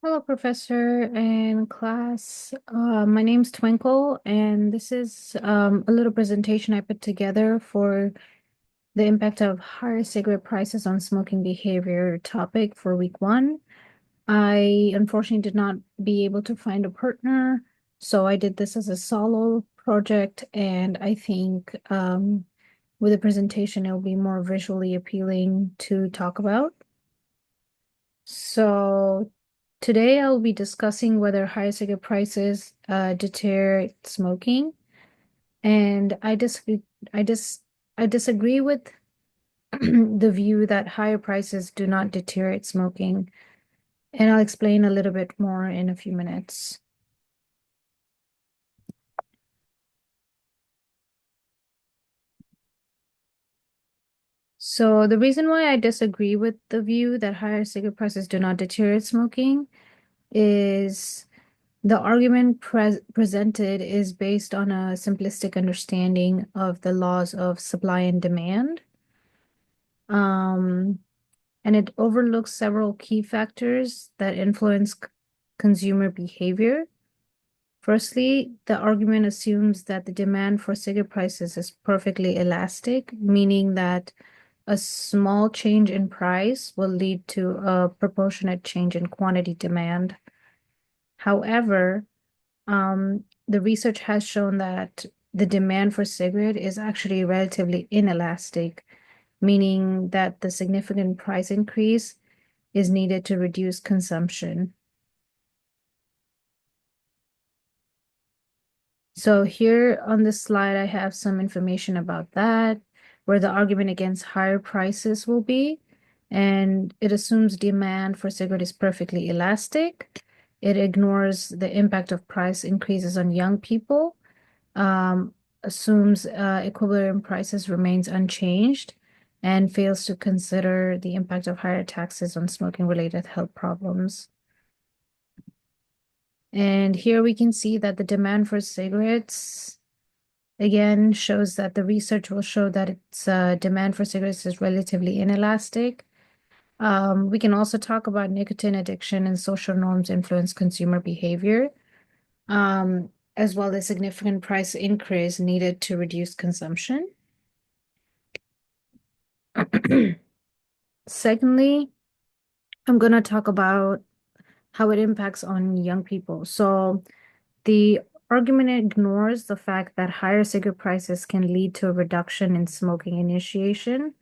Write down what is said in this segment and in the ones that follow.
Hello, Professor and class. My name's Twinkle, and this is a little presentation I put together for the impact of higher cigarette prices on smoking behavior topic for week one. I unfortunately did not be able to find a partner, so I did this as a solo project, and I think with the presentation, it will be more visually appealing to talk about. So today I'll be discussing whether higher cigarette prices deter smoking, and I dis I disagree with the view that higher prices do not deteriorate smoking, and I'll explain a little bit more in a few minutes. So the reason why I disagree with the view that higher cigarette prices do not deteriorate smoking is the argument presented is based on a simplistic understanding of the laws of supply and demand. Um, and it overlooks several key factors that influence consumer behavior. Firstly, the argument assumes that the demand for cigarette prices is perfectly elastic, meaning that a small change in price will lead to a proportionate change in quantity demand. However, the research has shown that the demand for cigarette is actually relatively inelastic, meaning that the significant price increase is needed to reduce consumption. So here on this slide, I have some information about that, where the argument against higher prices will be, and it assumes demand for cigarette is perfectly elastic. It ignores the impact of price increases on young people, um, assumes equilibrium prices remains unchanged, and fails to consider the impact of higher taxes on smoking-related health problems. And here we can see that the demand for cigarettes, again, shows that the research will show that its demand for cigarettes is relatively inelastic. We can also talk about nicotine addiction and social norms influence consumer behavior, as well as significant price increase needed to reduce consumption. Secondly, I'm going to talk about how it impacts on young people. So the argument ignores the fact that higher cigarette prices can lead to a reduction in smoking initiation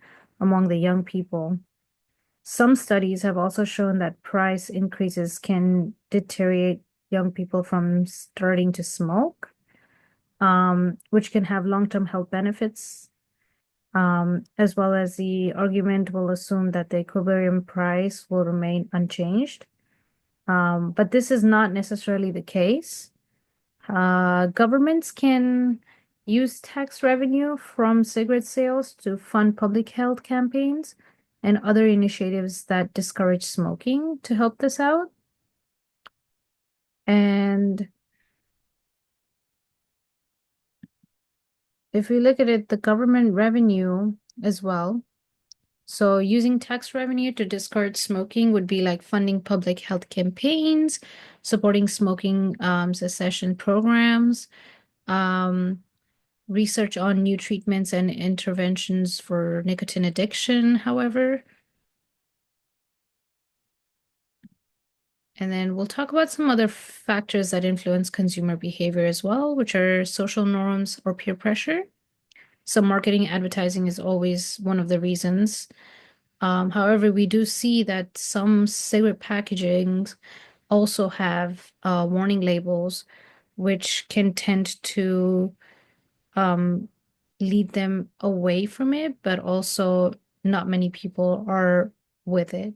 among the young people. Some studies have also shown that price increases can deteriorate young people from starting to smoke, which can have long-term health benefits, as well as the argument will assume that the equilibrium price will remain unchanged. But this is not necessarily the case. Governments can use tax revenue from cigarette sales to fund public health campaigns and other initiatives that discourage smoking to help this out. And if we look at it, the government revenue as well. So using tax revenue to discourage smoking would be like funding public health campaigns, supporting smoking cessation programs, um, research on new treatments and interventions for nicotine addiction, however. And then we'll talk about some other factors that influence consumer behavior as well, which are social norms or peer pressure. So marketing advertising is always one of the reasons. However, we do see that some cigarette packagings also have warning labels, which can tend to um, lead them away from it, but also not many people are with it.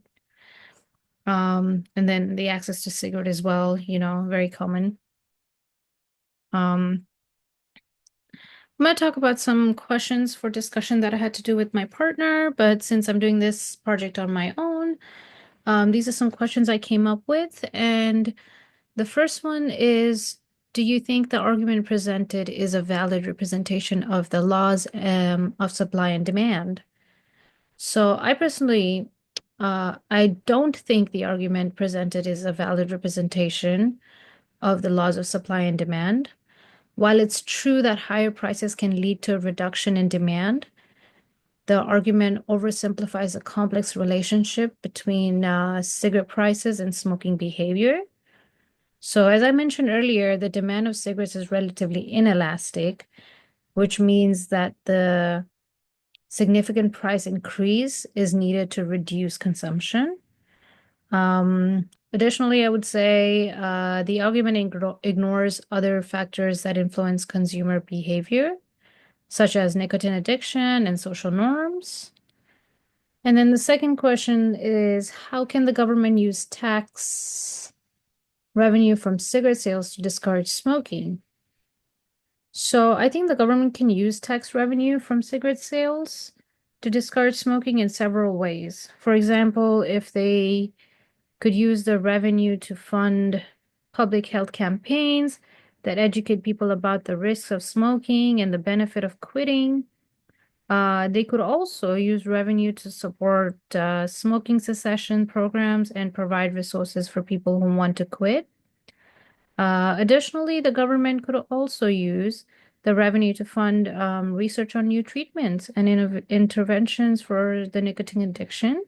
And then the access to cigarette as well, very common. Um, I'm going to talk about some questions for discussion that I had to do with my partner, but since I'm doing this project on my own, these are some questions I came up with. And the first one is, do you think the argument presented is a valid representation of the laws of supply and demand? So I personally I don't think the argument presented is a valid representation of the laws of supply and demand. While it's true that higher prices can lead to a reduction in demand, the argument oversimplifies a complex relationship between cigarette prices and smoking behavior. So, as I mentioned earlier, the demand of cigarettes is relatively inelastic, which means that the significant price increase is needed to reduce consumption. Additionally, I would say the argument ignores other factors that influence consumer behavior, such as nicotine addiction and social norms. And then the second question is, how can the government use tax revenue from cigarette sales to discourage smoking? So I think the government can use tax revenue from cigarette sales to discourage smoking in several ways. For example, if they could use the revenue to fund public health campaigns that educate people about the risks of smoking and the benefit of quitting. They could also use revenue to support smoking cessation programs and provide resources for people who want to quit. Additionally, the government could also use the revenue to fund research on new treatments and interventions for the nicotine addiction.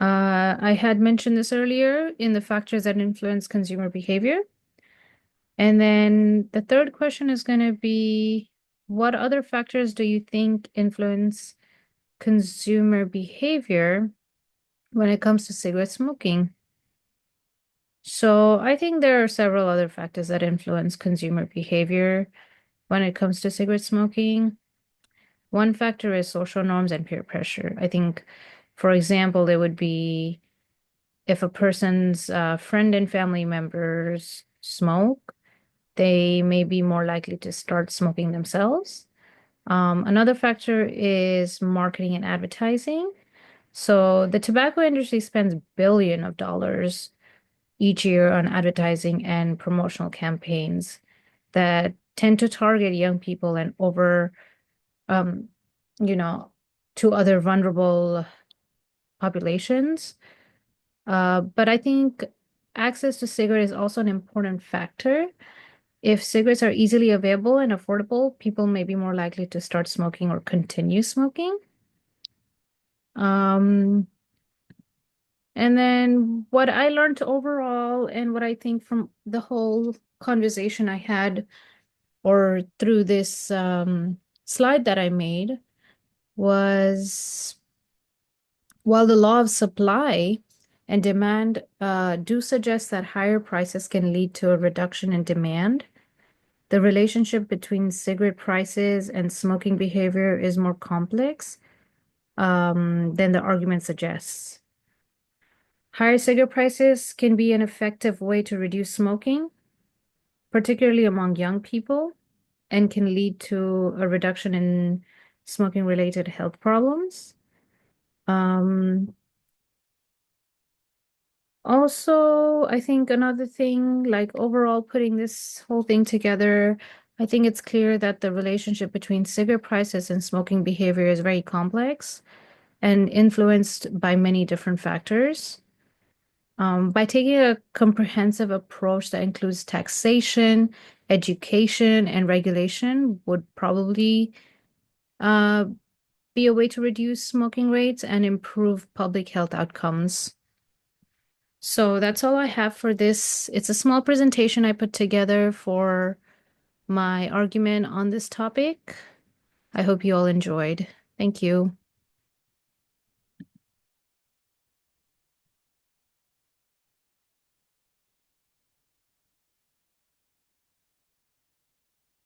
I had mentioned this earlier in the factors that influence consumer behavior. And then the third question is going to be, what other factors do you think influence consumer behavior when it comes to cigarette smoking? So I think there are several other factors that influence consumer behavior when it comes to cigarette smoking. One factor is social norms and peer pressure. I think, for example, there would be if a person's friend and family members smoke, they may be more likely to start smoking themselves. Another factor is marketing and advertising. So the tobacco industry spends billions of dollars each year on advertising and promotional campaigns that tend to target young people and um, you know, to other vulnerable populations. But I think access to cigarettes is also an important factor. If cigarettes are easily available and affordable, people may be more likely to start smoking or continue smoking. Um, and then what I learned overall and what I think from the whole conversation I had or through this slide that I made was while the law of supply and demand do suggest that higher prices can lead to a reduction in demand, the relationship between cigarette prices and smoking behavior is more complex than the argument suggests. Higher cigarette prices can be an effective way to reduce smoking, particularly among young people, and can lead to a reduction in smoking-related health problems. Um, Also, I think another thing, like overall putting this whole thing together, I think it's clear that the relationship between cigarette prices and smoking behavior is very complex and influenced by many different factors. By taking a comprehensive approach that includes taxation, education, and regulation would probably uh, be a way to reduce smoking rates and improve public health outcomes. So that's all I have for this. It's a small presentation I put together for my argument on this topic. I hope you all enjoyed. Thank you.